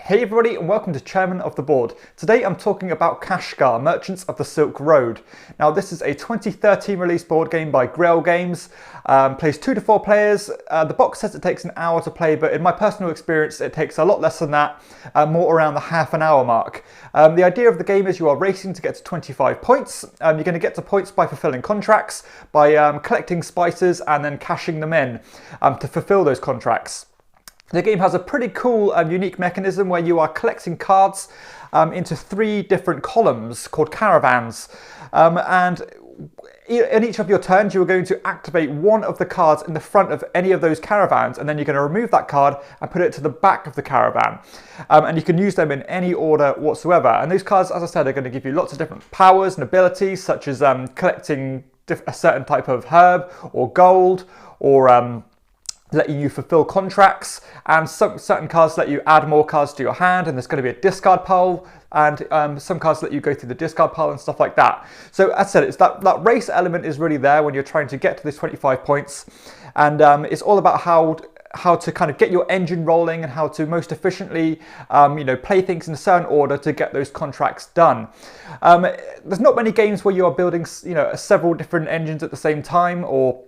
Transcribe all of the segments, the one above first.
Hey everybody and welcome to Chairman of the Board. Today I'm talking about Kashgar, Merchants of the Silk Road. Now this is a 2013 release board game by Grail Games, plays 2 to 4 players. The box says it takes an hour to play, but in my personal experience it takes a lot less than that, more around the half an hour mark. The idea of the game is you are racing to get to 25 points. You're going to get to points by fulfilling contracts, by collecting spices and then cashing them in to fulfill those contracts. The game has a pretty cool and unique mechanism where you are collecting cards into 3 different columns called caravans. And in each of your turns, you are going to activate one of the cards in the front of any of those caravans, and then you're going to remove that card and put it to the back of the caravan. And you can use them in any order whatsoever. And those cards, as I said, are going to give you lots of different powers and abilities, such as collecting a certain type of herb or gold, or letting you fulfill contracts, and certain cards let you add more cards to your hand, and there's going to be a discard pile, and some cards let you go through the discard pile and stuff like that. So as I said, it's that race element is really there when you're trying to get to those 25 points, and it's all about how to kind of get your engine rolling and how to most efficiently play things in a certain order to get those contracts done. There's not many games where you are building several different engines at the same time, or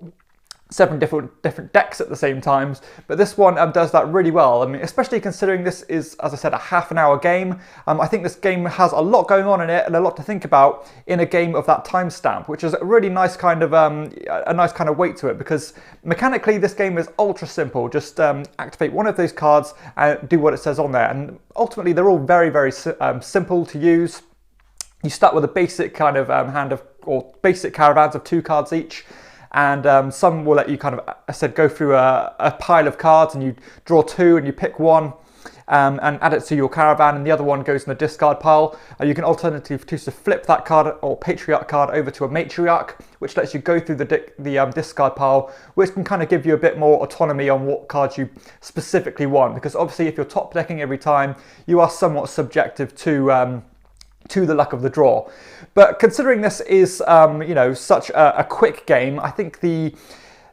7 different decks at the same time, but this one does that really well. I mean, especially considering this is, as I said, a half an hour game. I think this game has a lot going on in it and a lot to think about in a game of that timestamp, which is a really nice kind of weight to it, because mechanically this game is ultra simple. Just activate one of those cards and do what it says on there, and ultimately they're all very simple to use. You start with a basic kind of basic caravans of 2 cards each. And some will let you kind of, I said, go through a pile of cards, and you draw 2 and you pick one and add it to your caravan, and the other one goes in the discard pile. You can alternatively choose to flip that card or patriarch card over to a matriarch, which lets you go through the discard pile, which can kind of give you a bit more autonomy on what cards you specifically want, because obviously if you're top decking every time, you are somewhat subjective to the luck of the draw. But considering this is such a quick game, I think the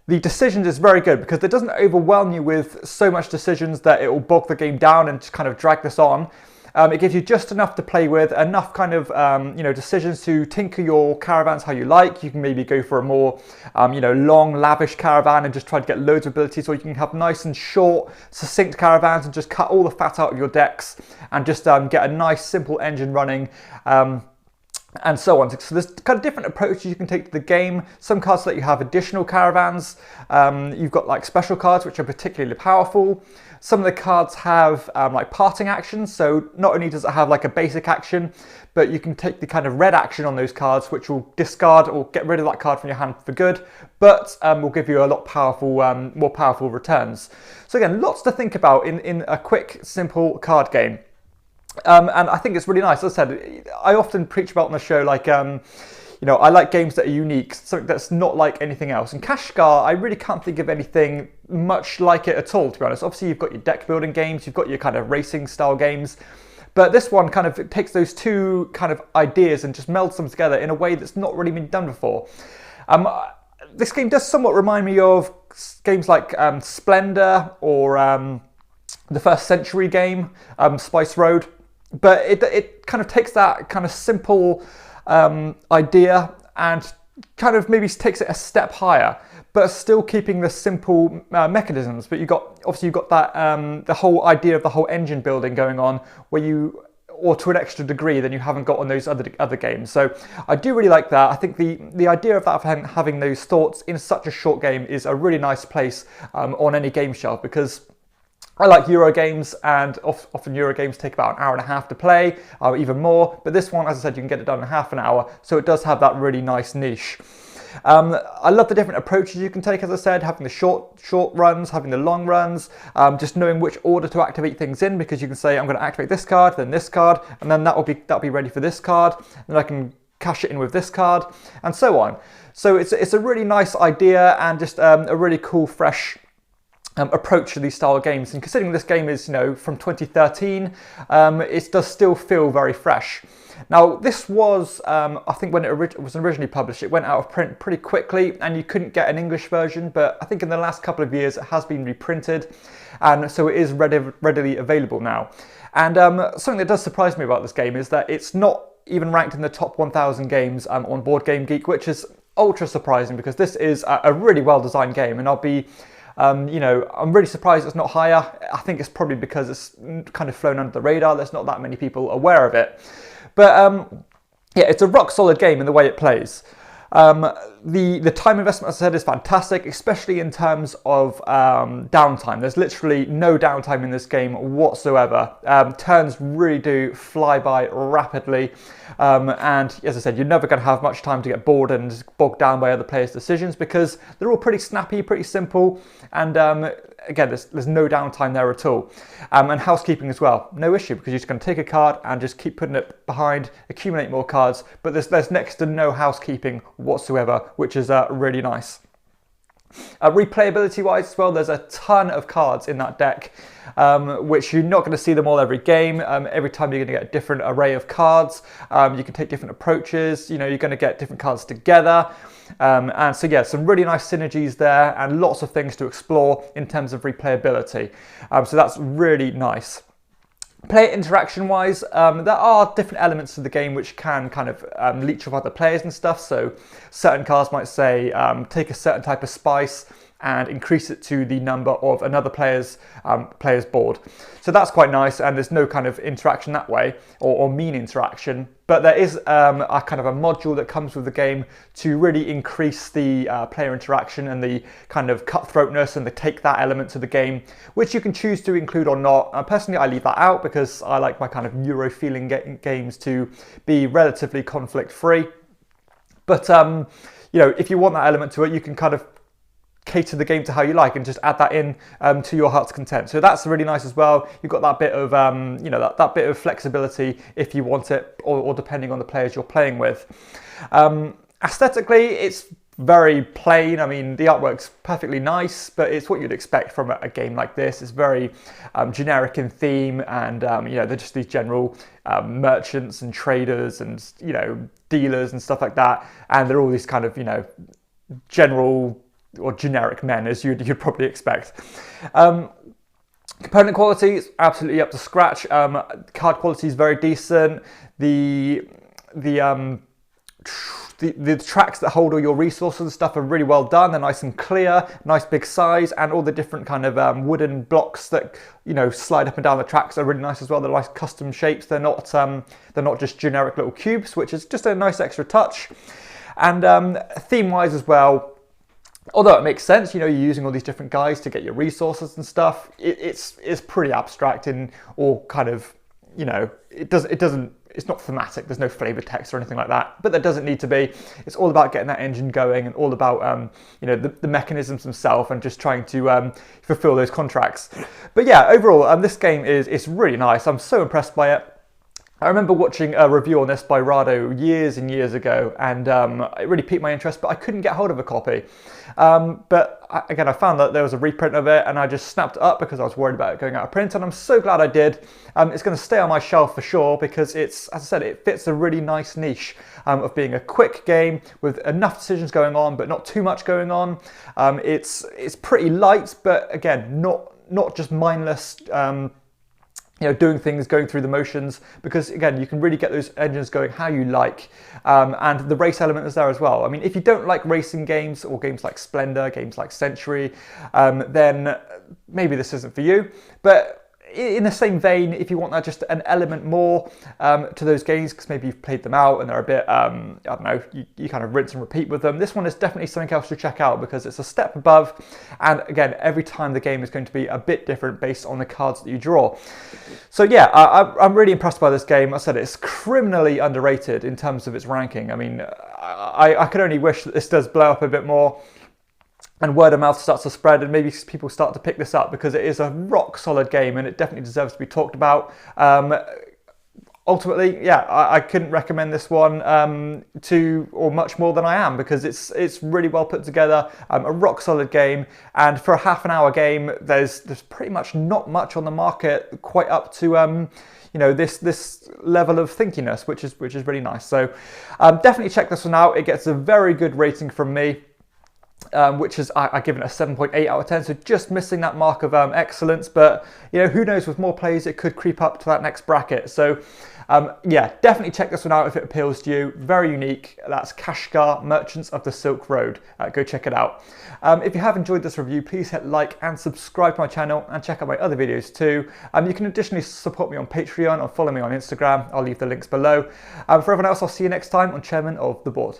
decisions is very good, because it doesn't overwhelm you with so much decisions that it will bog the game down and kind of drag this on. It gives you just enough to play with, enough kind of decisions to tinker your caravans how you like. You can maybe go for a more long, lavish caravan and just try to get loads of abilities, or you can have nice and short, succinct caravans and just cut all the fat out of your decks and just get a nice, simple engine running. And so on. So there's kind of different approaches you can take to the game. Some cards let you have additional caravans. You've got like special cards, which are particularly powerful. Some of the cards have like parting actions. So not only does it have like a basic action, but you can take the kind of red action on those cards, which will discard or get rid of that card from your hand for good, but will give you a lot more powerful returns. So again, lots to think about in a quick, simple card game. And I think it's really nice. As I said, I often preach about on the show, like, I like games that are unique, something that's not like anything else. And Kashgar, I really can't think of anything much like it at all, to be honest. Obviously, you've got your deck building games, you've got your kind of racing style games, but this one kind of takes those 2 kind of ideas and just melds them together in a way that's not really been done before. This game does somewhat remind me of games like Splendor, or the First Century game, Spice Road. But it kind of takes that kind of simple idea and kind of maybe takes it a step higher, but still keeping the simple mechanisms. But you've got that the whole idea of the whole engine building going on, or to an extra degree than you haven't got on those other games. So I do really like that. I think the idea of that, having those thoughts in such a short game, is a really nice place on any game shelf, because I like Euro games, and often Euro games take about an hour and a half to play, or even more. But this one, as I said, you can get it done in half an hour, so it does have that really nice niche. I love the different approaches you can take, as I said, having the short runs, having the long runs, just knowing which order to activate things in, because you can say, I'm going to activate this card, then this card, and then that'll be ready for this card, and then I can cash it in with this card, and so on. So it's a really nice idea, and just a really cool, fresh approach to these style of games. And considering this game is, from 2013, it does still feel very fresh. Now, this was, I think when it was originally published, it went out of print pretty quickly and you couldn't get an English version, but I think in the last couple of years it has been reprinted, and so it is readily available now. And something that does surprise me about this game is that it's not even ranked in the top 1,000 games on Board Game Geek, which is ultra surprising because this is a really well-designed game, and I'll be I'm really surprised it's not higher. I think it's probably because it's kind of flown under the radar. There's not that many people aware of it. But yeah, it's a rock solid game in the way it plays. The time investment, as I said, is fantastic, especially in terms of downtime. There's literally no downtime in this game whatsoever. Turns really do fly by rapidly. And as I said, you're never going to have much time to get bored and bogged down by other players' decisions because they're all pretty snappy, pretty simple. And again, there's no downtime there at all. And housekeeping as well, no issue, because you're just going to take a card and just keep putting it behind, accumulate more cards, but there's next to no housekeeping whatsoever, which is really nice. Replayability wise as well, there's a ton of cards in that deck, which you're not going to see them all every game. Every time you're going to get a different array of cards. You can take different approaches, you're going to get different cards together. And so yeah, some really nice synergies there and lots of things to explore in terms of replayability. So that's really nice. Player interaction wise, there are different elements to the game which can kind of leech off other players and stuff. So certain cards might say take a certain type of spice and increase it to the number of another player's board. So that's quite nice, and there's no kind of interaction that way, or mean interaction. But there is a kind of a module that comes with the game to really increase the player interaction and the kind of cutthroatness and the take that element to the game, which you can choose to include or not. Personally, I leave that out because I like my kind of Euro feeling games to be relatively conflict free. But if you want that element to it, you can kind of cater the game to how you like and just add that in to your heart's content. So that's really nice as well. You've got that bit of that bit of flexibility if you want it, or depending on the players you're playing with. Aesthetically, it's very plain. I mean, the artwork's perfectly nice, but it's what you'd expect from a game like this. It's very generic in theme, and they're just these general merchants and traders and dealers and stuff like that, and they're all these kind of general or generic men, as you'd probably expect. Component quality is absolutely up to scratch. Card quality is very decent. The tracks that hold all your resources and stuff are really well done. They're nice and clear, nice big size, and all the different kind of wooden blocks that slide up and down the tracks are really nice as well. They're nice custom shapes. They're not just generic little cubes, which is just a nice extra touch. And theme-wise as well, although it makes sense, you're using all these different guys to get your resources and stuff, it's pretty abstract in all kind of, it's not thematic, there's no flavor text or anything like that, but there doesn't need to be. It's all about getting that engine going and all about, the mechanisms themselves and just trying to fulfill those contracts. But yeah, overall, this game is really nice. I'm so impressed by it. I remember watching a review on this by Rado years and years ago, and it really piqued my interest, but I couldn't get hold of a copy. But again, I found that there was a reprint of it, and I just snapped it up because I was worried about it going out of print, and I'm so glad I did. It's going to stay on my shelf for sure because it's, as I said, it fits a really nice niche of being a quick game with enough decisions going on, but not too much going on. It's pretty light, but again, not just mindless. Doing things, going through the motions, because again, you can really get those engines going how you like. And the race element is there as well. I mean, if you don't like racing games or games like Splendor, games like Century, then maybe this isn't for you. But in the same vein, if you want that just an element more to those games, because maybe you've played them out and they're a bit, I don't know, you kind of rinse and repeat with them, this one is definitely something else to check out because it's a step above. And again, every time the game is going to be a bit different based on the cards that you draw. So yeah, I'm really impressed by this game. I said it's criminally underrated in terms of its ranking. I mean, I could only wish that this does blow up a bit more and word of mouth starts to spread and maybe people start to pick this up because it is a rock solid game and it definitely deserves to be talked about. ultimately, yeah, I couldn't recommend this one to or much more than I am, because it's really well put together, a rock solid game, and for a half an hour game, there's pretty much not much on the market quite up to you know, this level of thinkiness, which is really nice. So definitely check this one out. It gets a very good rating from me. Which is, I give it a 7.8 out of 10, so just missing that mark of excellence, but you know, who knows, with more plays it could creep up to that next bracket. So yeah, definitely check this one out if it appeals to you. Very unique. That's Kashgar, Merchants of the Silk Road. Go check it out. If you have enjoyed this review, please hit like and subscribe to my channel, and check out my other videos too. You can additionally support me on Patreon or follow me on Instagram. I'll leave the links below. For everyone else, I'll see you next time on Chairman of the Board.